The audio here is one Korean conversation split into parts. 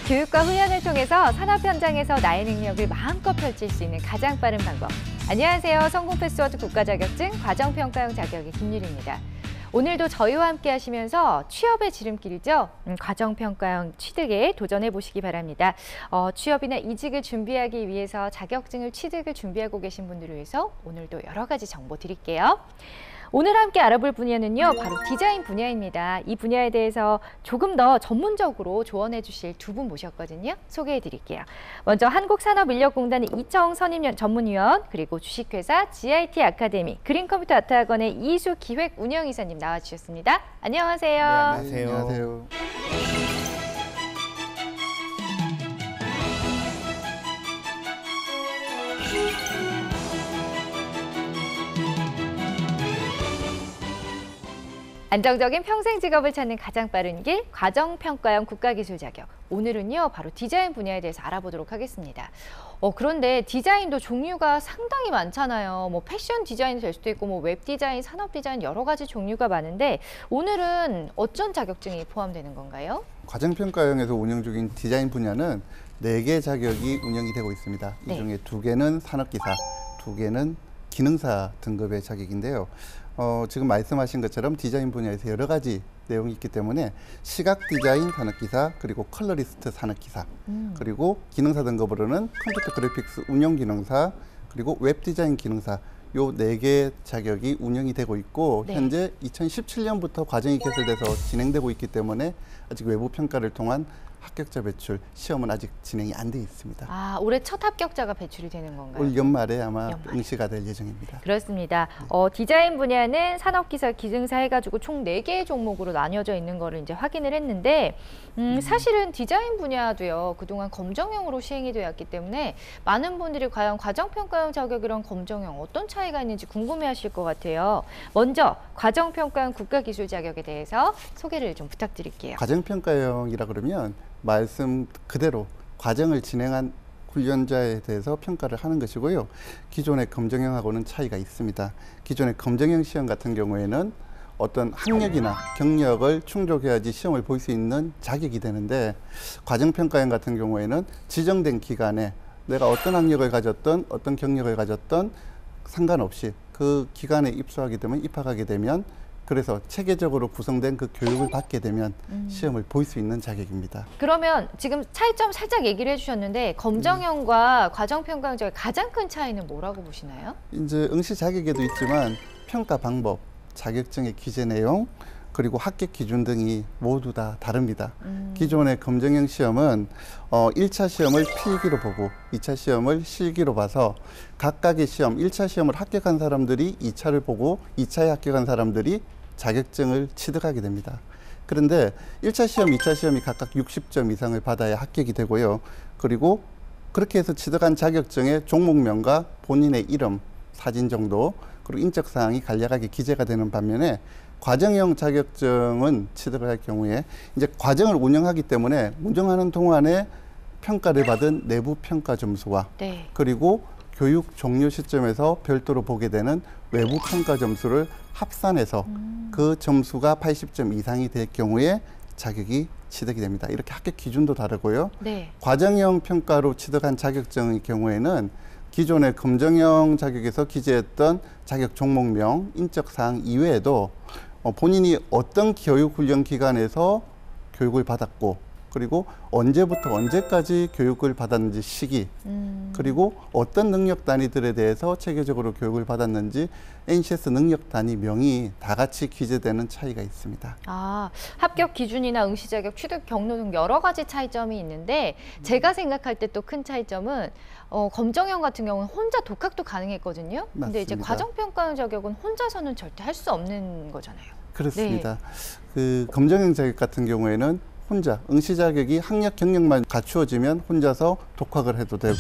교육과 훈련을 통해서 산업 현장에서 나의 능력을 마음껏 펼칠 수 있는 가장 빠른 방법. 안녕하세요. 성공 패스워드 국가자격증 과정평가형 자격의 김유리입니다. 오늘도 저희와 함께 하시면서 취업의 지름길이죠. 과정평가형 취득에 도전해 보시기 바랍니다. 취업이나 이직을 준비하기 위해서 자격증을 취득을 준비하고 계신 분들을 위해서 오늘도 여러 가지 정보 드릴게요. 오늘 함께 알아볼 분야는요, 바로 디자인 분야입니다. 이 분야에 대해서 조금 더 전문적으로 조언해 주실 두 분 모셨거든요. 소개해 드릴게요. 먼저 한국산업인력공단의 이청 선임 전문위원, 그리고 주식회사 GIT 아카데미 그린컴퓨터 아트학원의 이수 기획 운영이사님 나와주셨습니다. 안녕하세요. 네, 안녕하세요. 안녕하세요. 안정적인 평생 직업을 찾는 가장 빠른 길, 과정평가형 국가기술 자격. 오늘은요, 바로 디자인 분야에 대해서 알아보도록 하겠습니다. 그런데 디자인도 종류가 상당히 많잖아요. 패션 디자인이 될 수도 있고, 웹 디자인, 산업 디자인 여러 가지 종류가 많은데 오늘은 어떤 자격증이 포함되는 건가요? 과정평가형에서 운영 중인 디자인 분야는 4개 자격이 운영이 되고 있습니다. 이 중에 2개는 산업기사, 2개는 기능사 등급의 자격인데요. 지금 말씀하신 것처럼 디자인 분야에서 여러 가지 내용이 있기 때문에 시각 디자인 산업기사, 그리고 컬러리스트 산업기사, 그리고 기능사 등급으로는 컴퓨터 그래픽스 운영 기능사, 그리고 웹 디자인 기능사, 요 4개 자격이 운영이 되고 있고, 현재 2017년부터 과정이 개설돼서 진행되고 있기 때문에 아직 외부 평가를 통한 합격자 배출 시험은 아직 진행이 안 돼 있습니다. 아, 올해 첫 합격자가 배출이 되는 건가요? 올 연말에 아마 응시가 될 예정입니다. 그렇습니다. 디자인 분야는 산업기사, 기능사 해가지고 총 4개의 종목으로 나뉘어져 있는 거를 이제 확인을 했는데, 사실은 디자인 분야도요, 그동안 검정형으로 시행이 되었기 때문에 많은 분들이 과연 과정평가형 자격이랑 검정형 어떤 차이가 있는지 궁금해하실 것 같아요. 먼저 과정평가형 국가기술 자격에 대해서 소개를 좀 부탁드릴게요. 과정평가형이라 그러면 말씀 그대로 과정을 진행한 훈련자에 대해서 평가를 하는 것이고요. 기존의 검정형하고는 차이가 있습니다. 기존의 검정형 시험 같은 경우에는 어떤 학력이나 경력을 충족해야지 시험을 볼 수 있는 자격이 되는데, 과정평가형 같은 경우에는 지정된 기간에 내가 어떤 학력을 가졌던 어떤 경력을 가졌던 상관없이 그 기간에 입학하게 되면 그래서 체계적으로 구성된 그 교육을 받게 되면 시험을 볼 수 있는 자격입니다. 그러면 지금 차이점 살짝 얘기를 해주셨는데, 검정형과 과정평가형 중에 가장 큰 차이는 뭐라고 보시나요? 이제 응시 자격에도 있지만 평가 방법, 자격증의 기재 내용, 그리고 합격 기준 등이 모두 다 다릅니다. 기존의 검정형 시험은 1차 시험을 필기로 보고 2차 시험을 실기로 봐서 각각의 시험, 1차 시험을 합격한 사람들이 2차를 보고 2차에 합격한 사람들이 자격증을 취득하게 됩니다. 그런데 1차 시험, 2차 시험이 각각 60점 이상을 받아야 합격이 되고요. 그리고 그렇게 해서 취득한 자격증의 종목명과 본인의 이름, 사진 정도, 그리고 인적사항이 간략하게 기재가 되는 반면에 과정형 자격증은 취득을 할 경우에 이제 과정을 운영하기 때문에 운영하는 동안에 평가를 받은 내부 평가 점수와 그리고 교육 종료 시점에서 별도로 보게 되는 외부 평가 점수를 합산해서 그 점수가 80점 이상이 될 경우에 자격이 취득이 됩니다. 이렇게 합격 기준도 다르고요. 과정형 평가로 취득한 자격증의 경우에는 기존의 검정형 자격에서 기재했던 자격 종목명, 인적사항 이외에도 본인이 어떤 교육훈련 기관에서 교육을 받았고, 그리고 언제부터 언제까지 교육을 받았는지 시기, 그리고 어떤 능력 단위들에 대해서 체계적으로 교육을 받았는지 NCS 능력 단위명이 다 같이 기재되는 차이가 있습니다. 아, 합격 기준이나 응시 자격, 취득 경로 등 여러 가지 차이점이 있는데, 제가 생각할 때 또 큰 차이점은 검정형 같은 경우는 혼자 독학도 가능했거든요. 근데 이제 과정평가형 자격은 혼자서는 절대 할 수 없는 거잖아요. 그렇습니다. 그 검정형 자격 같은 경우에는 혼자 응시 자격이 학력 경력만 갖추어지면 혼자서 독학을 해도 되고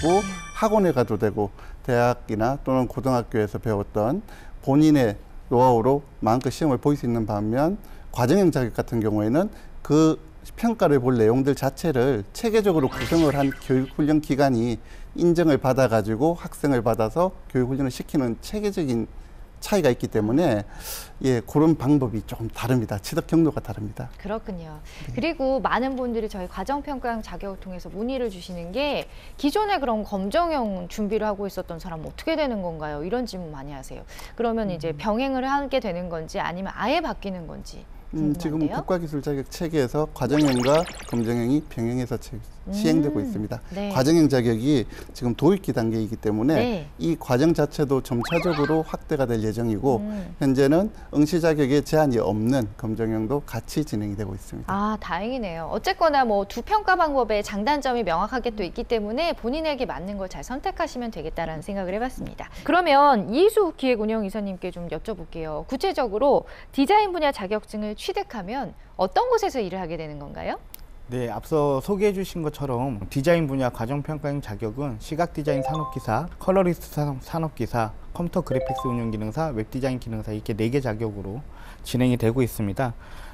학원에 가도 되고 대학이나 또는 고등학교에서 배웠던 본인의 노하우로 마음껏 시험을 볼 수 있는 반면, 과정형 자격 같은 경우에는 그 평가를 볼 내용들 자체를 체계적으로 구성을 한 교육훈련 기관이 인정을 받아가지고 학생을 받아서 교육훈련을 시키는 체계적인 차이가 있기 때문에 예, 그런 방법이 조금 다릅니다. 취득 경로가 다릅니다. 그렇군요. 네. 그리고 많은 분들이 저희 과정평가형 자격을 통해서 문의를 주시는 게 기존에 그럼 검정형 준비를 하고 있었던 사람은 어떻게 되는 건가요? 이런 질문 많이 하세요. 그러면 이제 병행을 하게 되는 건지 아니면 아예 바뀌는 건지 지금 궁금한데요. 국가기술 자격 체계에서 과정형과 검정형이 병행해서 시행되고 있습니다. 네. 과정형 자격이 지금 도입기 단계이기 때문에 네. 이 과정 자체도 점차적으로 확대가 될 예정이고 현재는 응시 자격에 제한이 없는 검정형도 같이 진행이 되고 있습니다. 아, 다행이네요. 어쨌거나 뭐 두 평가 방법의 장단점이 명확하게 또 있기 때문에 본인에게 맞는 걸 잘 선택하시면 되겠다라는 생각을 해봤습니다. 그러면 이수 기획운영이사님께 좀 여쭤볼게요. 구체적으로 디자인 분야 자격증을 취득하면 어떤 곳에서 일을 하게 되는 건가요? 네, 앞서 소개해 주신 것처럼 디자인 분야 과정평가형 자격은 시각디자인 산업기사, 컬러리스트 산업기사, 컴퓨터 그래픽스 운영기능사, 웹디자인 기능사 이렇게 4개 자격으로 진행이 되고 있습니다.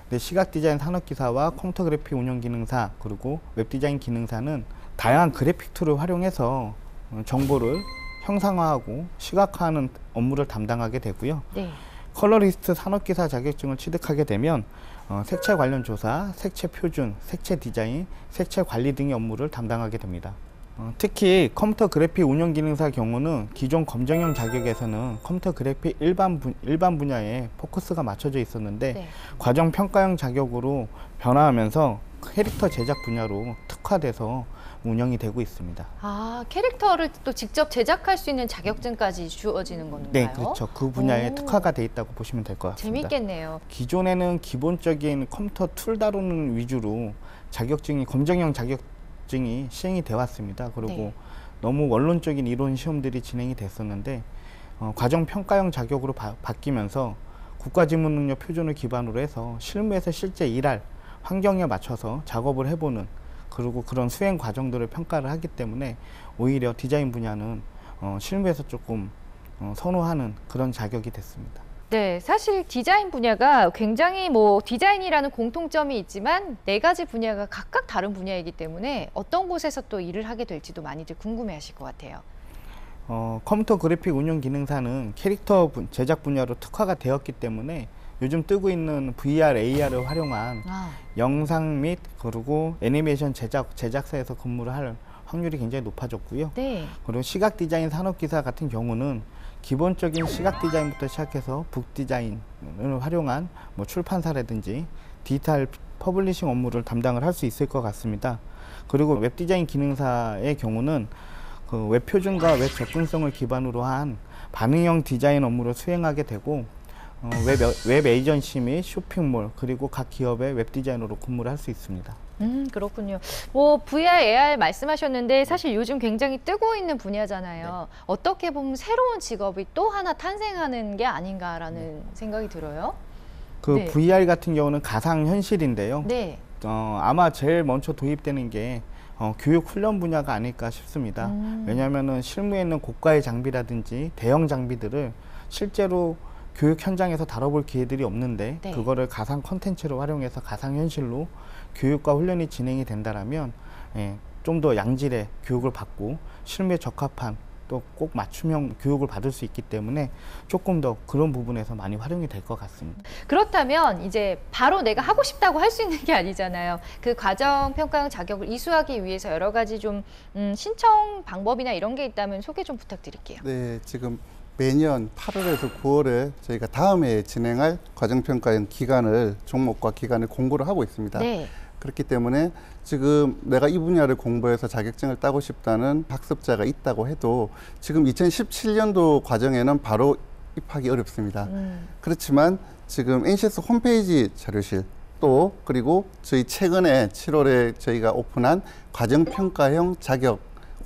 네, 시각디자인 산업기사와 컴퓨터 그래픽 운영기능사 그리고 웹디자인 기능사는 다양한 그래픽 툴을 활용해서 정보를 형상화하고 시각화하는 업무를 담당하게 되고요. 네. 컬러리스트 산업기사 자격증을 취득하게 되면 색채 관련 조사, 색채 표준, 색채 디자인, 색채 관리 등의 업무를 담당하게 됩니다. 특히 컴퓨터 그래픽 운영 기능사 경우는 기존 검정형 자격에서는 컴퓨터 그래픽 일반 분야에 포커스가 맞춰져 있었는데 네. 과정 평가형 자격으로 변화하면서 캐릭터 제작 분야로 특화돼서 운영이 되고 있습니다. 아, 캐릭터를 또 직접 제작할 수 있는 자격증까지 주어지는 건가요? 네, 그렇죠. 그 분야에 오. 특화가 돼 있다고 보시면 될 것 같습니다. 재밌겠네요. 기존에는 기본적인 컴퓨터 툴 다루는 위주로 자격증이 검정형 자격증이 시행이 되어 왔습니다. 그리고 네. 너무 원론적인 이론 시험들이 진행이 됐었는데 과정 평가형 자격으로 바뀌면서 국가지문능력 표준을 기반으로 해서 실무에서 실제 일할 환경에 맞춰서 작업을 해보는 그리고 그런 수행 과정들을 평가를 하기 때문에 오히려 디자인 분야는 실무에서 조금 선호하는 그런 자격이 됐습니다. 네, 사실 디자인 분야가 굉장히 뭐 디자인이라는 공통점이 있지만 4가지 분야가 각각 다른 분야이기 때문에 어떤 곳에서 또 일을 하게 될지도 많이들 궁금해하실 것 같아요. 컴퓨터 그래픽 운영 기능사는 캐릭터 제작 분야로 특화가 되었기 때문에 요즘 뜨고 있는 VR, AR을 활용한 영상 및 그리고 애니메이션 제작사에서 근무를 할 확률이 굉장히 높아졌고요. 네. 그리고 시각 디자인 산업기사 같은 경우는 기본적인 시각 디자인부터 시작해서 북 디자인을 활용한 뭐 출판사라든지 디지털 퍼블리싱 업무를 담당을 할 수 있을 것 같습니다. 그리고 웹 디자인 기능사의 경우는 그 웹 표준과 웹 접근성을 기반으로 한 반응형 디자인 업무를 수행하게 되고 웹 에이전시 및 쇼핑몰 그리고 각 기업의 웹 디자이너로 근무를 할 수 있습니다. 그렇군요. 뭐 VR, AR 말씀하셨는데 사실 요즘 굉장히 뜨고 있는 분야잖아요. 네. 어떻게 보면 새로운 직업이 또 하나 탄생하는 게 아닌가라는 생각이 들어요. 그 네. VR 같은 경우는 가상 현실인데요. 네. 아마 제일 먼저 도입되는 게 교육 훈련 분야가 아닐까 싶습니다. 왜냐하면은 실무에 있는 고가의 장비라든지 대형 장비들을 실제로 교육 현장에서 다뤄볼 기회들이 없는데 네. 그거를 가상 콘텐츠로 활용해서 가상 현실로 교육과 훈련이 진행이 된다라면 좀 더 양질의 교육을 받고 실무에 적합한 또 꼭 맞춤형 교육을 받을 수 있기 때문에 조금 더 그런 부분에서 많이 활용이 될 것 같습니다. 그렇다면 이제 바로 내가 하고 싶다고 할 수 있는 게 아니잖아요. 그 과정평가형 자격을 이수하기 위해서 여러 가지 좀 신청 방법이나 이런 게 있다면 소개 좀 부탁드릴게요. 네, 지금 매년 8월에서 9월에 저희가 다음 해에 진행할 과정평가형 기간을 종목과 기간을 공고를 하고 있습니다. 네. 그렇기 때문에 지금 내가 이 분야를 공부해서 자격증을 따고 싶다는 학습자가 있다고 해도 지금 2017년도 과정에는 바로 입학이 어렵습니다. 그렇지만 지금 NCS 홈페이지 자료실 또 그리고 저희 최근에 7월에 저희가 오픈한 과정평가형 자격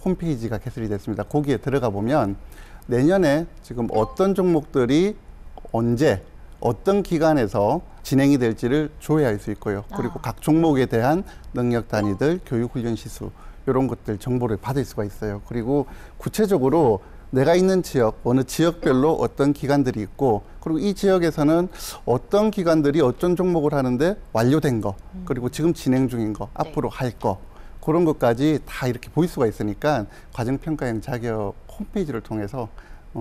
홈페이지가 개설이 됐습니다. 거기에 들어가 보면 내년에 지금 어떤 종목들이 언제 어떤 기간에서 진행이 될지를 조회할 수 있고요. 그리고 각 종목에 대한 능력 단위들, 교육 훈련 시수 이런 것들 정보를 받을 수가 있어요. 그리고 구체적으로 내가 있는 지역, 어느 지역별로 어떤 기관들이 있고 그리고 이 지역에서는 어떤 기관들이 어떤 종목을 하는데 완료된 거 그리고 지금 진행 중인 거, 앞으로 할 거 그런 것까지 다 이렇게 볼 수가 있으니까 과정평가형 자격 홈페이지를 통해서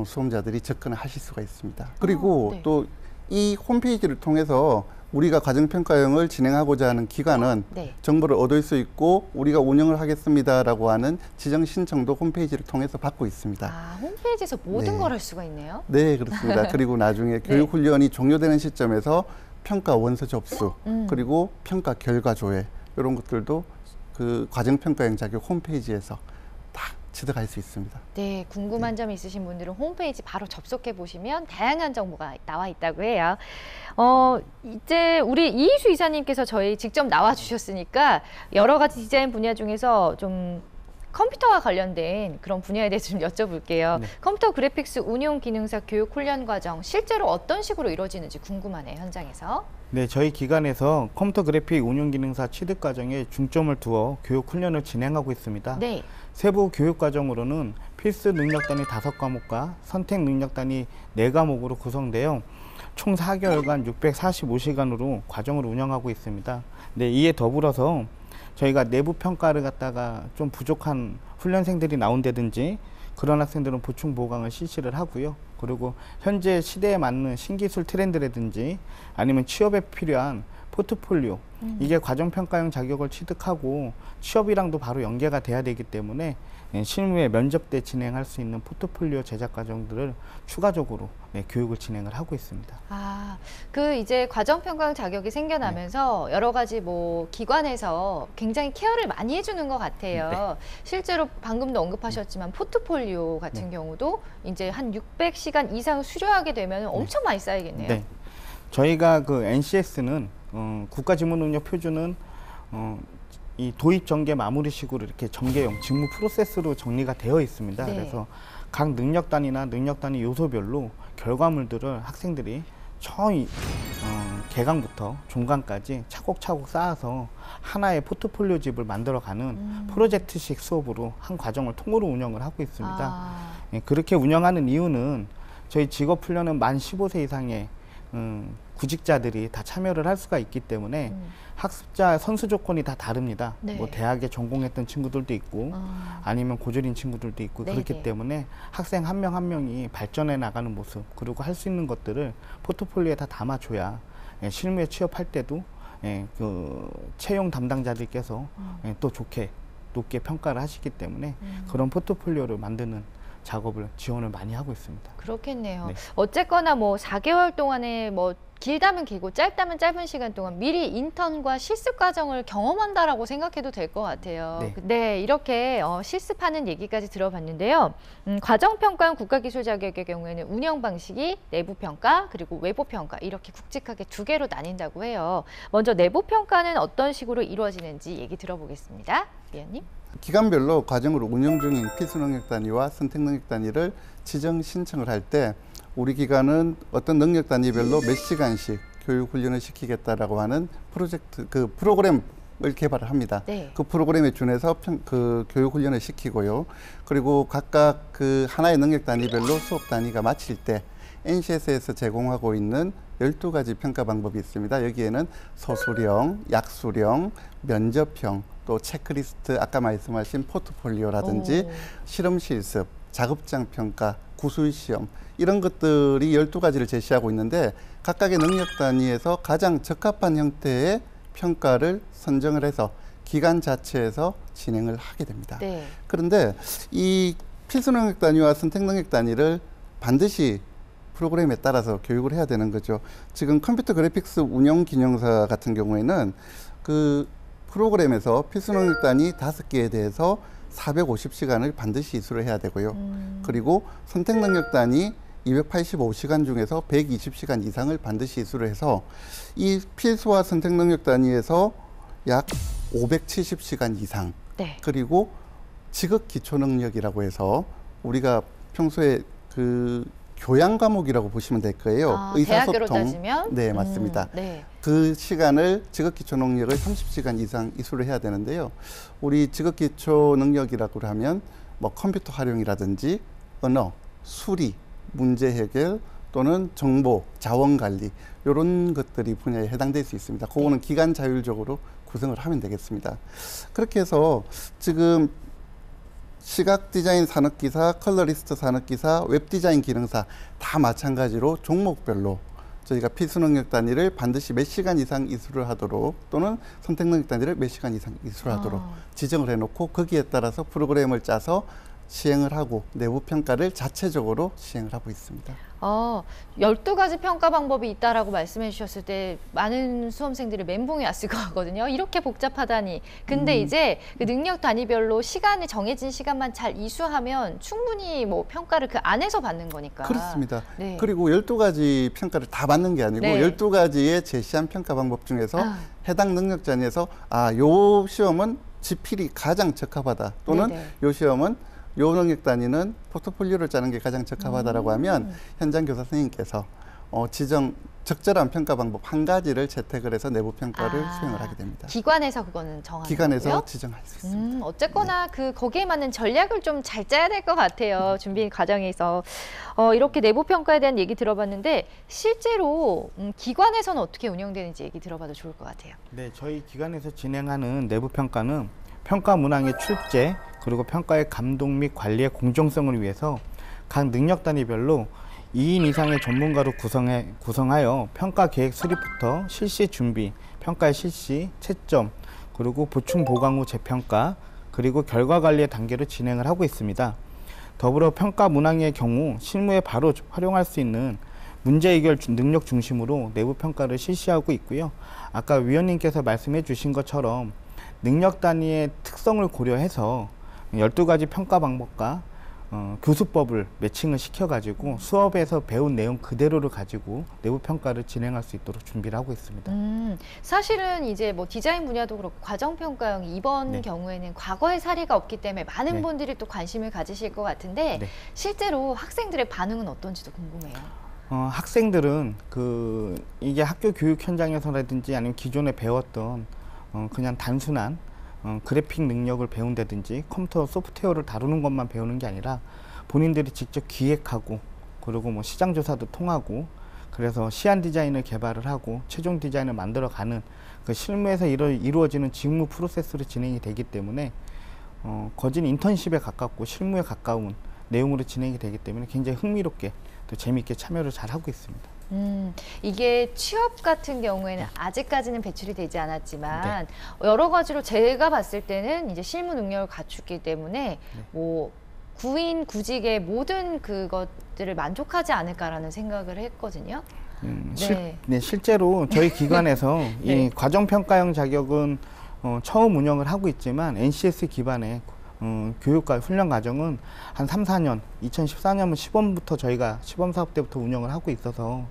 수험자들이 접근을 하실 수가 있습니다. 그리고 네. 또 이 홈페이지를 통해서 우리가 과정평가형을 진행하고자 하는 기관은 네. 정보를 얻을 수 있고 우리가 운영을 하겠습니다라고 하는 지정 신청도 홈페이지를 통해서 받고 있습니다. 아, 홈페이지에서 모든 네. 걸 할 수가 있네요. 네, 그렇습니다. 그리고 나중에 교육훈련이 종료되는 시점에서 평가 원서 접수, 그리고 평가 결과 조회 이런 것들도 그 과정평가형 자격 홈페이지에서 다 취득할 수 있습니다. 네, 궁금한 점이 있으신 분들은 홈페이지 바로 접속해 보시면 다양한 정보가 나와 있다고 해요. 이제 우리 이희수 이사님께서 저희 직접 나와 주셨으니까 여러 가지 디자인 분야 중에서 좀 컴퓨터와 관련된 그런 분야에 대해서 좀 여쭤볼게요. 네. 컴퓨터 그래픽스 운용 기능사 교육 훈련 과정 실제로 어떤 식으로 이루어지는지 궁금하네요, 현장에서. 네, 저희 기관에서 컴퓨터 그래픽 운용 기능사 취득 과정에 중점을 두어 교육 훈련을 진행하고 있습니다. 네. 세부 교육 과정으로는 필수 능력 단위 5과목과 선택 능력 단위 4과목으로 구성되어 총 4개월간 645시간으로 과정을 운영하고 있습니다. 네, 이에 더불어서 저희가 내부 평가를 갖다가 좀 부족한 훈련생들이 나온다든지 그런 학생들은 보충 보강을 실시를 하고요. 그리고 현재 시대에 맞는 신기술 트렌드라든지 아니면 취업에 필요한 포트폴리오, 이게 과정평가형 자격을 취득하고 취업이랑도 바로 연계가 돼야 되기 때문에 실무에 면접 때 진행할 수 있는 포트폴리오 제작 과정들을 추가적으로 교육을 진행을 하고 있습니다. 아, 그 이제 과정평가형 자격이 생겨나면서 여러 가지 뭐 기관에서 굉장히 케어를 많이 해주는 것 같아요. 실제로 방금도 언급하셨지만 포트폴리오 같은 경우도 이제 한 600시간 이상 수료하게 되면 엄청 많이 쌓이겠네요. 네. 저희가 그 NCS는 국가지문능력 표준은 이 도입 전개 마무리식으로 이렇게 전개형 직무 프로세스로 정리가 되어 있습니다. 네. 그래서 각 능력 단위나 능력 단위 요소별로 결과물들을 학생들이 처음 개강부터 종강까지 차곡차곡 쌓아서 하나의 포트폴리오 집을 만들어가는 프로젝트식 수업으로 한 과정을 통으로 운영을 하고 있습니다. 아, 예, 그렇게 운영하는 이유는 저희 직업훈련은 만 15세 이상의 구직자들이 다 참여를 할 수가 있기 때문에 학습자 선수 조건이 다 다릅니다. 네. 뭐 대학에 전공했던 친구들도 있고 아니면 고졸인 친구들도 있고 네네. 그렇기 때문에 학생 한 명 한 명이 발전해 나가는 모습 그리고 할 수 있는 것들을 포트폴리오에 다 담아줘야 실무에 취업할 때도 그 채용 담당자들께서 또 좋게 높게 평가를 하시기 때문에 그런 포트폴리오를 만드는 작업을 지원을 많이 하고 있습니다. 그렇겠네요. 네. 어쨌거나 뭐 4개월 동안에 뭐 길다면 길고 짧다면 짧은 시간 동안 미리 인턴과 실습 과정을 경험한다라고 생각해도 될 것 같아요. 네. 네, 이렇게 실습하는 얘기까지 들어봤는데요. 과정평가형 국가기술 자격의 경우에는 운영 방식이 내부 평가 그리고 외부 평가 이렇게 굵직하게 두 개로 나뉜다고 해요. 먼저 내부 평가는 어떤 식으로 이루어지는지 얘기 들어보겠습니다. 위원님. 기간별로 과정으로 운영 중인 필수 능력 단위와 선택 능력 단위를 지정 신청을 할 때 우리 기관은 어떤 능력 단위별로 몇 시간씩 교육 훈련을 시키겠다라고 하는 프로젝트 그 프로그램을 개발을 합니다. 네. 그 프로그램에 준해서 그 교육 훈련을 시키고요. 그리고 각각 그 하나의 능력 단위별로 수업 단위가 마칠 때 NCS에서 제공하고 있는 12가지 평가 방법이 있습니다. 여기에는 소수령, 약수령, 면접형, 또 체크리스트, 아까 말씀하신 포트폴리오라든지 실험 실습, 작업장 평가, 구술 시험 이런 것들이 12가지를 제시하고 있는데 각각의 능력 단위에서 가장 적합한 형태의 평가를 선정을 해서 기관 자체에서 진행을 하게 됩니다. 네. 그런데 이 필수 능력 단위와 선택 능력 단위를 반드시 프로그램에 따라서 교육을 해야 되는 거죠. 지금 컴퓨터 그래픽스 운영 기능사 같은 경우에는 그 프로그램에서 필수 능력 단위 5개에 대해서 450시간을 반드시 이수를 해야 되고요. 그리고 선택 능력 단위 285시간 중에서 120시간 이상을 반드시 이수를 해서 이 필수와 선택 능력 단위에서 약 570시간 이상 네. 그리고 지극 기초 능력이라고 해서 우리가 평소에 그 교양 과목이라고 보시면 될 거예요. 아, 대학교로 의사소통. 따지면? 네, 맞습니다. 네. 그 시간을 지극기초 능력을 30시간 이상 이수를 해야 되는데요. 우리 지극기초 능력이라고 하면 뭐 컴퓨터 활용이라든지 언어, 수리, 문제 해결 또는 정보, 자원 관리 이런 것들이 분야에 해당될 수 있습니다. 그거는 기간 자율적으로 구성을 하면 되겠습니다. 그렇게 해서 지금 시각 디자인 산업기사, 컬러리스트 산업기사, 웹 디자인 기능사 다 마찬가지로 종목별로 저희가 필수 능력 단위를 반드시 몇 시간 이상 이수를 하도록 또는 선택 능력 단위를 몇 시간 이상 이수를 하도록 지정을 해놓고 거기에 따라서 프로그램을 짜서 시행을 하고 내부 평가를 자체적으로 시행을 하고 있습니다. 12가지 평가 방법이 있다라고 말씀해 주셨을 때 많은 수험생들이 멘붕이 왔을 것 같거든요. 이렇게 복잡하다니. 근데 이제 그 능력 단위별로 시간이 정해진 시간만 잘 이수하면 충분히 뭐 평가를 그 안에서 받는 거니까. 그렇습니다. 네. 그리고 12가지 평가를 다 받는 게 아니고 네. 12가지의 제시한 평가 방법 중에서 해당 능력 단위에서 요 시험은 지필이 가장 적합하다 또는 네네. 요 시험은 요 능력 단위는 포트폴리오를 짜는 게 가장 적합하다라고 하면 현장 교사 선생님께서 지정 적절한 평가 방법 한 가지를 채택을 해서 내부 평가를 수행을 하게 됩니다. 기관에서 그거는 정하는 기관에서 거고요? 지정할 수 있습니다. 어쨌거나 그 거기에 맞는 전략을 좀 잘 짜야 될 것 같아요. 준비 과정에서. 이렇게 내부 평가에 대한 얘기 들어봤는데 실제로 기관에서는 어떻게 운영되는지 얘기 들어봐도 좋을 것 같아요. 네, 저희 기관에서 진행하는 내부 평가는 평가 문항의 출제 그리고 평가의 감독 및 관리의 공정성을 위해서 각 능력 단위별로 2인 이상의 전문가로 구성하여 평가 계획 수립부터 실시 준비, 평가의 실시, 채점, 그리고 보충 보강 후 재평가, 그리고 결과 관리의 단계로 진행을 하고 있습니다. 더불어 평가 문항의 경우 실무에 바로 활용할 수 있는 문제 해결 능력 중심으로 내부 평가를 실시하고 있고요. 아까 위원님께서 말씀해 주신 것처럼 능력 단위의 특성을 고려해서 12가지 평가 방법과 교수법을 매칭을 시켜가지고 수업에서 배운 내용 그대로를 가지고 내부 평가를 진행할 수 있도록 준비를 하고 있습니다. 사실은 이제 뭐 디자인 분야도 그렇고 과정평가형 이번 네. 경우에는 과거의 사례가 없기 때문에 많은 네. 분들이 또 관심을 가지실 것 같은데 네. 실제로 학생들의 반응은 어떤지도 궁금해요. 학생들은 이게 학교 교육 현장에서라든지 아니면 기존에 배웠던 그냥 단순한 그래픽 능력을 배운다든지 컴퓨터 소프트웨어를 다루는 것만 배우는 게 아니라 본인들이 직접 기획하고 그리고 뭐 시장 조사도 통하고 그래서 시안 디자인을 개발을 하고 최종 디자인을 만들어가는 그 실무에서 이루어지는 직무 프로세스로 진행이 되기 때문에 거진 인턴십에 가깝고 실무에 가까운 내용으로 진행이 되기 때문에 굉장히 흥미롭게 또 재미있게 참여를 잘 하고 있습니다. 이게 취업 같은 경우에는 아직까지는 배출이 되지 않았지만 여러 가지로 제가 봤을 때는 이제 실무 능력을 갖추기 때문에 뭐 구인 구직의 모든 그것들을 만족하지 않을까라는 생각을 했거든요. 실제로 저희 기관에서 이 과정평가형 자격은 처음 운영을 하고 있지만 NCS 기반의 교육과 훈련 과정은 한 3, 4년, 2014년 시범부터 저희가 시범사업 때부터 운영을 하고 있어서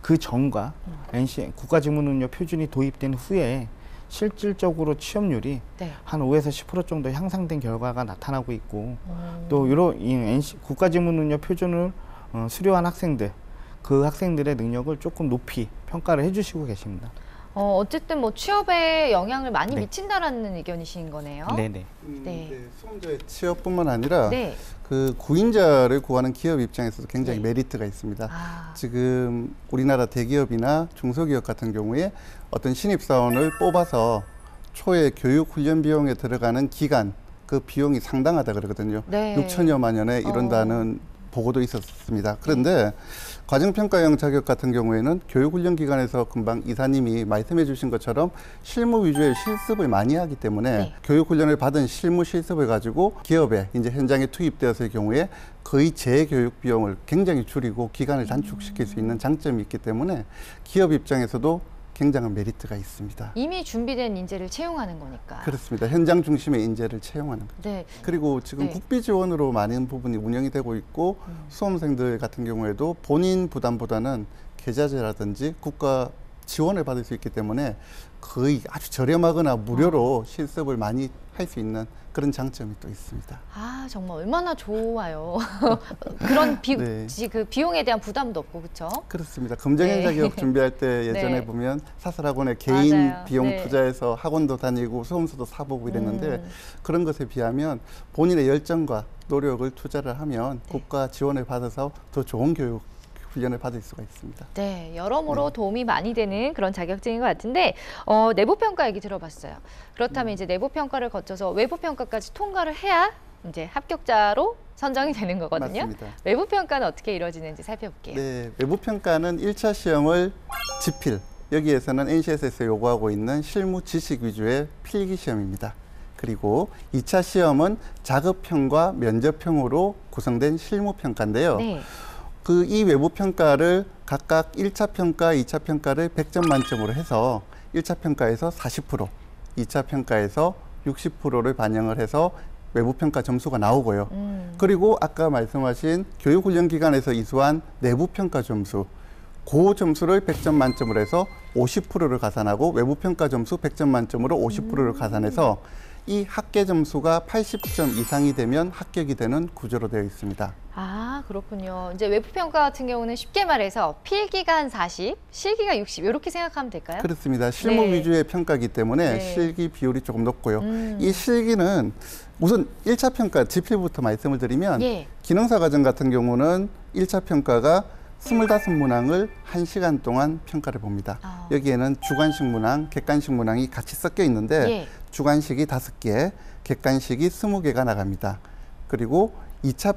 그 전과 NC 국가직무능력 표준이 도입된 후에 실질적으로 취업률이 한 5에서 10% 정도 향상된 결과가 나타나고 있고 또 이 NC 국가직무능력 표준을 수료한 학생들, 그 학생들의 능력을 조금 높이 평가를 해주시고 계십니다. 어쨌든 뭐 취업에 영향을 많이 미친다라는 의견이신 거네요. 네네. 수험자의 취업뿐만 아니라 그 구인자를 구하는 기업 입장에서도 굉장히 메리트가 있습니다. 지금 우리나라 대기업이나 중소기업 같은 경우에 어떤 신입사원을 뽑아서 초에 교육 훈련 비용에 들어가는 기간 그 비용이 상당하다 그러거든요. 6천여만 원에 이른다는 보고도 있었습니다. 그런데 과정평가형 자격 같은 경우에는 교육훈련기관에서 금방 이사님이 말씀해 주신 것처럼 실무 위주의 실습을 많이 하기 때문에 교육훈련을 받은 실무 실습을 가지고 기업에 이제 현장에 투입되었을 경우에 거의 재교육 비용을 굉장히 줄이고 기간을 단축시킬 수 있는 장점이 있기 때문에 기업 입장에서도 굉장한 메리트가 있습니다. 이미 준비된 인재를 채용하는 거니까. 그렇습니다. 현장 중심의 인재를 채용하는 거죠. 그리고 지금 국비 지원으로 많은 부분이 운영이 되고 있고 수험생들 같은 경우에도 본인 부담보다는 계좌제라든지 국가 지원을 받을 수 있기 때문에 거의 아주 저렴하거나 무료로 실습을 많이 할 수 있는 그런 장점이 또 있습니다. 정말 얼마나 좋아요. 그런 그 비용에 대한 부담도 없고, 그렇죠? 그렇습니다. 검정형 자격 준비할 때 예전에 보면 사설학원에 개인 비용 투자해서 학원도 다니고 수험서도 사보고 이랬는데 그런 것에 비하면 본인의 열정과 노력을 투자를 하면 국가 지원을 받아서 더 좋은 교육 훈련을 받을 수가 있습니다. 여러모로 도움이 많이 되는 그런 자격증인 것 같은데 내부 평가 얘기 들어봤어요. 그렇다면 이제 내부 평가를 거쳐서 외부 평가까지 통과를 해야 이제 합격자로 선정이 되는 거거든요. 맞습니다. 외부 평가는 어떻게 이루어지는지 살펴볼게요. 네, 외부 평가는 1차 시험을 지필, 여기에서는 NCS에서 요구하고 있는 실무 지식 위주의 필기 시험입니다. 그리고 2차 시험은 작업형과 면접형으로 구성된 실무 평가인데요. 네. 그 이 외부 평가를 각각 1차 평가, 2차 평가를 100점 만점으로 해서 1차 평가에서 40%, 2차 평가에서 60%를 반영을 해서 외부 평가 점수가 나오고요. 그리고 아까 말씀하신 교육훈련기관에서 이수한 내부 평가 점수, 그 점수를 100점 만점으로 해서 50%를 가산하고 외부 평가 점수 100점 만점으로 50%를 가산해서 이 합계 점수가 80점 이상이 되면 합격이 되는 구조로 되어 있습니다. 아, 그렇군요. 이제 외부 평가 같은 경우는 쉽게 말해서 필기가 한 40, 실기가 60 이렇게 생각하면 될까요? 그렇습니다. 실무 네. 위주의 평가이기 때문에 네. 실기 비율이 조금 높고요. 이 실기는 우선 1차 평가 지필부터 말씀을 드리면 예. 기능사 과정 같은 경우는 1차 평가가 25문항을 1시간 동안 평가를 봅니다. 여기에는 주관식 문항, 객관식 문항이 같이 섞여 있는데 예. 주관식이 5개, 객관식이 20개가 나갑니다. 그리고 2차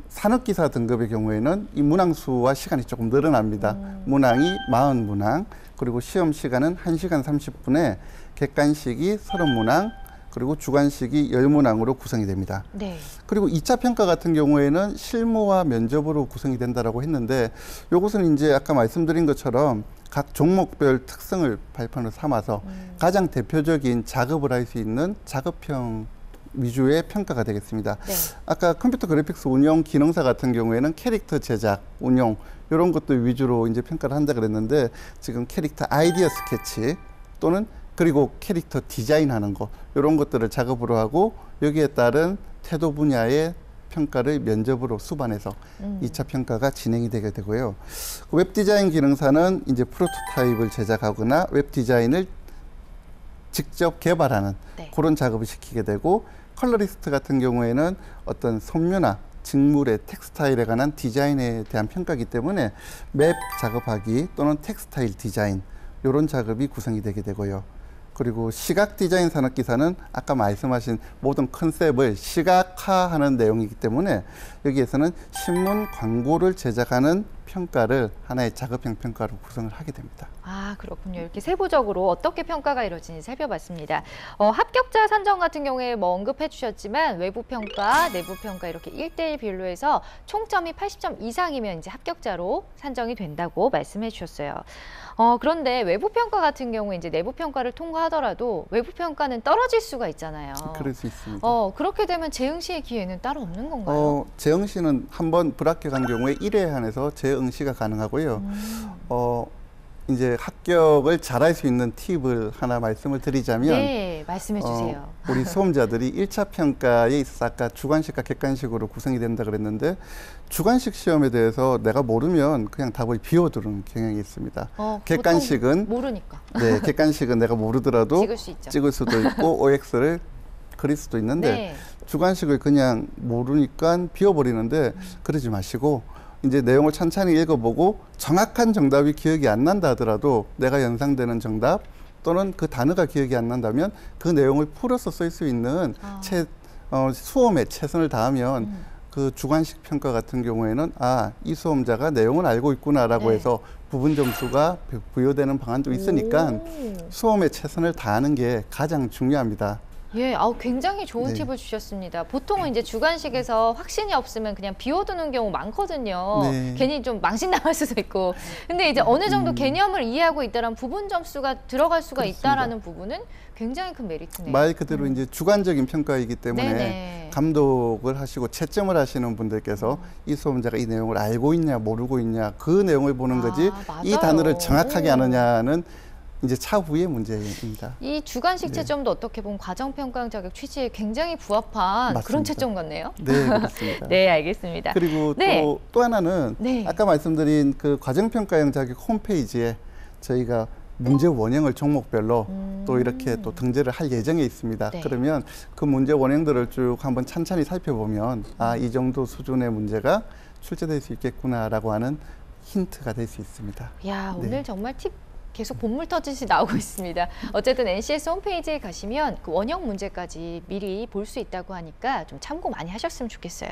산업기사 등급의 경우에는 이 문항 수와 시간이 조금 늘어납니다. 문항이 40문항, 그리고 시험 시간은 1시간 30분에 객관식이 30문항, 그리고 주관식이 10문항으로 구성이 됩니다. 네. 그리고 2차 평가 같은 경우에는 실무와 면접으로 구성이 된다라고 했는데 이것은 이제 아까 말씀드린 것처럼 각 종목별 특성을 발판으로 삼아서 가장 대표적인 작업을 할 수 있는 작업형 위주의 평가가 되겠습니다. 네. 아까 컴퓨터 그래픽스 운영 기능사 같은 경우에는 캐릭터 제작, 운용 이런 것들 위주로 이제 평가를 한다 그랬는데 지금 캐릭터 아이디어 스케치 또는 그리고 캐릭터 디자인하는 거 이런 것들을 작업으로 하고 여기에 따른 태도 분야의 평가를 면접으로 수반해서 2차 평가가 진행이 되게 되고요. 웹 디자인 기능사는 이제 프로토타입을 제작하거나 웹 디자인을 직접 개발하는 네. 그런 작업을 시키게 되고 컬러리스트 같은 경우에는 어떤 섬유나 직물의 텍스타일에 관한 디자인에 대한 평가이기 때문에 맵 작업하기 또는 텍스타일 디자인 이런 작업이 구성이 되게 되고요. 그리고 시각 디자인 산업기사는 아까 말씀하신 모든 컨셉을 시각화하는 내용이기 때문에 여기에서는 신문 광고를 제작하는 평가를 하나의 작업형 평가로 구성을 하게 됩니다. 아, 그렇군요. 이렇게 세부적으로 어떻게 평가가 이루어지는지 살펴봤습니다. 합격자 산정 같은 경우에 뭐 언급해 주셨지만 외부 평가, 내부 평가 이렇게 1대1 비율로 해서 총점이 80점 이상이면 이제 합격자로 산정이 된다고 말씀해 주셨어요. 그런데 외부 평가 같은 경우에 이제 내부 평가를 통과하더라도 외부 평가는 떨어질 수가 있잖아요. 그럴 수 있습니다. 그렇게 되면 재응시의 기회는 따로 없는 건가요? 재응시는 한번 불합격한 경우에 1회에 한해서 재응시가 가능하고요. 이제 합격을 잘할 수 있는 팁을 하나 말씀을 드리자면 네, 말씀해 주세요. 우리 수험자들이 1차 평가에 있어서 아까 주관식과 객관식으로 구성이 된다 그랬는데 주관식 시험에 대해서 내가 모르면 그냥 답을 비워두는 경향이 있습니다. 객관식은 모르니까. 네, 객관식은 내가 모르더라도 찍을 수 있죠. 찍을 수도 있고 OX를 그릴 수도 있는데 네. 주관식을 그냥 모르니까 비워버리는데 그러지 마시고 이제 내용을 천천히 읽어보고 정확한 정답이 기억이 안 난다 하더라도 내가 연상되는 정답 또는 그 단어가 기억이 안 난다면 그 내용을 풀어서 쓸 수 있는 수험에 최선을 다하면 그 주관식 평가 같은 경우에는 이 수험자가 내용을 알고 있구나라고 네. 해서 부분 점수가 부여되는 방안도 있으니까 수험에 최선을 다하는 게 가장 중요합니다. 예, 굉장히 좋은 네. 팁을 주셨습니다. 보통은 이제 주관식에서 확신이 없으면 그냥 비워두는 경우 많거든요. 네. 괜히 좀 망신당할 수도 있고. 근데 이제 어느 정도 개념을 이해하고 있다라는 부분 점수가 들어갈 수가 그렇습니다. 있다라는 부분은 굉장히 큰 메리트네요. 말 그대로 이제 주관적인 평가이기 때문에 네네. 감독을 하시고 채점을 하시는 분들께서 이 수험자가 이 내용을 알고 있냐 모르고 있냐 그 내용을 보는 거지 이 맞아요. 단어를 정확하게 아느냐는 이제 차후의 문제입니다. 이 주관식 네. 채점도 어떻게 보면 과정평가 자격 취지에 굉장히 부합한 맞습니다. 그런 채점 같네요. 네, 그렇습니다. 네, 알겠습니다. 그리고 네. 또 하나는 네. 아까 말씀드린 그 과정평가형 자격 홈페이지에 저희가 문제 원형을 종목별로 또 이렇게 또 등재를 할 예정에 있습니다. 네. 그러면 그 문제 원형들을 쭉 한번 찬찬히 살펴보면 이 정도 수준의 문제가 출제될 수 있겠구나라고 하는 힌트가 될 수 있습니다. 야, 오늘 네. 정말 팁 계속 본물 터지듯이 나오고 있습니다. 어쨌든 NCS 홈페이지에 가시면 그 원형 문제까지 미리 볼 수 있다고 하니까 좀 참고 많이 하셨으면 좋겠어요.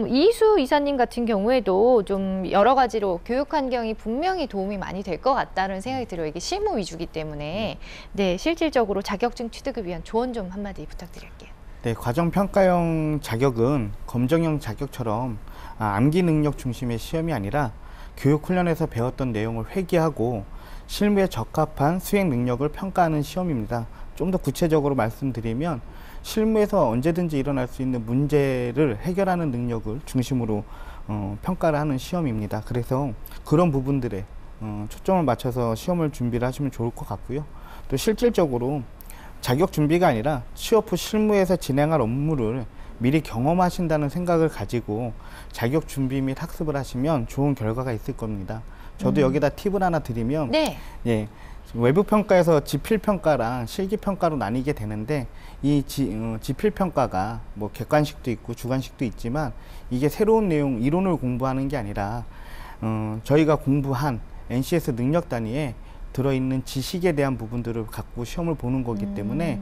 이수 이사님 같은 경우에도 좀 여러 가지로 교육 환경이 분명히 도움이 많이 될 것 같다는 생각이 들어요. 이게 실무 위주기 때문에 네, 실질적으로 자격증 취득을 위한 조언 좀 한마디 부탁드릴게요. 네, 과정평가형 자격은 검정형 자격처럼 암기 능력 중심의 시험이 아니라 교육 훈련에서 배웠던 내용을 회귀하고 실무에 적합한 수행 능력을 평가하는 시험입니다. 좀 더 구체적으로 말씀드리면 실무에서 언제든지 일어날 수 있는 문제를 해결하는 능력을 중심으로 평가를 하는 시험입니다. 그래서 그런 부분들에 초점을 맞춰서 시험을 준비를 하시면 좋을 것 같고요. 또 실질적으로 자격 준비가 아니라 취업 후 실무에서 진행할 업무를 미리 경험하신다는 생각을 가지고 자격 준비 및 학습을 하시면 좋은 결과가 있을 겁니다. 저도 여기다 팁을 하나 드리면 네. 예, 외부 평가에서 지필 평가랑 실기 평가로 나뉘게 되는데 이 지필 평가가 뭐 객관식도 있고 주관식도 있지만 이게 새로운 내용 이론을 공부하는 게 아니라 저희가 공부한 NCS 능력 단위에 들어있는 지식에 대한 부분들을 갖고 시험을 보는 거기 때문에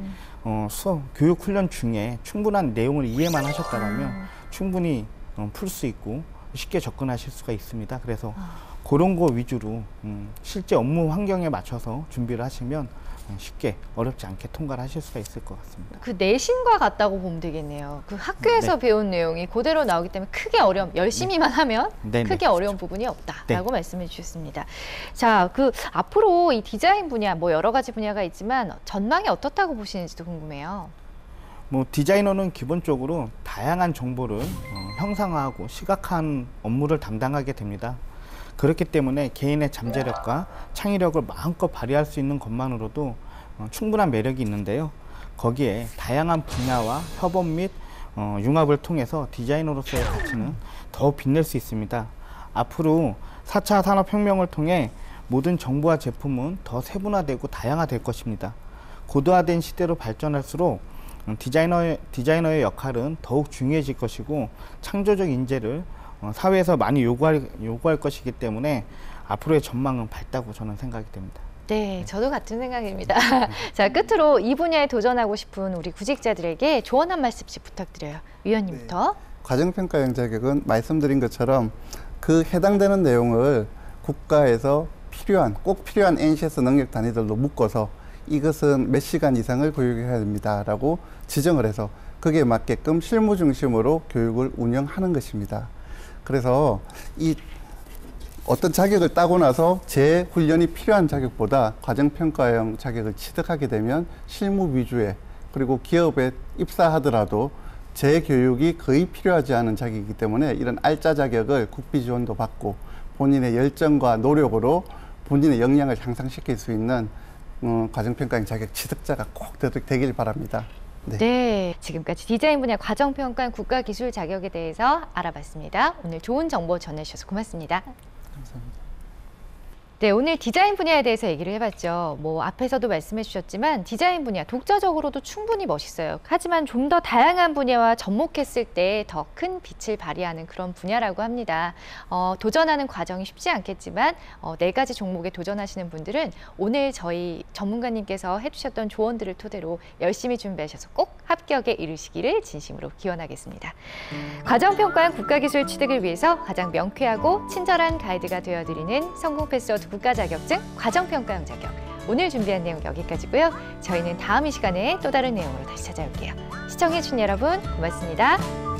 수업 교육 훈련 중에 충분한 내용을 이해만 하셨다면 충분히 풀 수 있고 쉽게 접근하실 수가 있습니다. 그래서 그런 거 위주로 실제 업무 환경에 맞춰서 준비를 하시면 쉽게 어렵지 않게 통과를 하실 수가 있을 것 같습니다. 그 내신과 같다고 보면 되겠네요. 그 학교에서 네. 배운 내용이 그대로 나오기 때문에 크게 열심히만 하면 네, 크게 네. 어려운 부분이 없다라고 네. 말씀해 주셨습니다. 자, 그 앞으로 이 디자인 분야 뭐 여러 가지 분야가 있지만 전망이 어떻다고 보시는지도 궁금해요. 뭐 디자이너는 기본적으로 다양한 정보를 형상화하고 시각화한 업무를 담당하게 됩니다. 그렇기 때문에 개인의 잠재력과 창의력을 마음껏 발휘할 수 있는 것만으로도 충분한 매력이 있는데요. 거기에 다양한 분야와 협업 및 융합을 통해서 디자이너로서의 가치는 더 빛낼 수 있습니다. 앞으로 4차 산업혁명을 통해 모든 정보와 제품은 더 세분화되고 다양화될 것입니다. 고도화된 시대로 발전할수록 디자이너의 역할은 더욱 중요해질 것이고 창조적 인재를 사회에서 많이 요구할 것이기 때문에 앞으로의 전망은 밝다고 저는 생각이 됩니다. 네, 저도 같은 생각입니다. 자, 끝으로 이 분야에 도전하고 싶은 우리 구직자들에게 조언 한 말씀씩 부탁드려요. 위원님부터. 네. 과정평가형 자격은 말씀드린 것처럼 그 해당되는 내용을 국가에서 꼭 필요한 NCS 능력 단위들로 묶어서 이것은 몇 시간 이상을 교육해야 됩니다라고 지정을 해서 거기에 맞게끔 실무 중심으로 교육을 운영하는 것입니다. 그래서 이 어떤 자격을 따고 나서 재훈련이 필요한 자격보다 과정평가형 자격을 취득하게 되면 실무 위주의 그리고 기업에 입사하더라도 재교육이 거의 필요하지 않은 자격이기 때문에 이런 알짜 자격을 국비 지원도 받고 본인의 열정과 노력으로 본인의 역량을 향상시킬 수 있는 과정평가형 자격 취득자가 꼭 되길 바랍니다. 네. 네, 지금까지 디자인 분야 과정평가 국가기술 자격에 대해서 알아봤습니다. 오늘 좋은 정보 전해주셔서 고맙습니다. 감사합니다. 네, 오늘 디자인 분야에 대해서 얘기를 해봤죠. 뭐 앞에서도 말씀해 주셨지만 디자인 분야 독자적으로도 충분히 멋있어요. 하지만 좀 더 다양한 분야와 접목했을 때 더 큰 빛을 발휘하는 그런 분야라고 합니다. 도전하는 과정이 쉽지 않겠지만 4가지 종목에 도전하시는 분들은 오늘 저희 전문가님께서 해주셨던 조언들을 토대로 열심히 준비하셔서 꼭 합격에 이르시기를 진심으로 기원하겠습니다. 과정평가원 국가기술 취득을 위해서 가장 명쾌하고 친절한 가이드가 되어드리는 성공 패스워드 국가 자격증 과정평가형 자격. 오늘 준비한 내용 여기까지고요. 저희는 다음 이 시간에 또 다른 내용으로 다시 찾아올게요. 시청해주신 여러분 고맙습니다.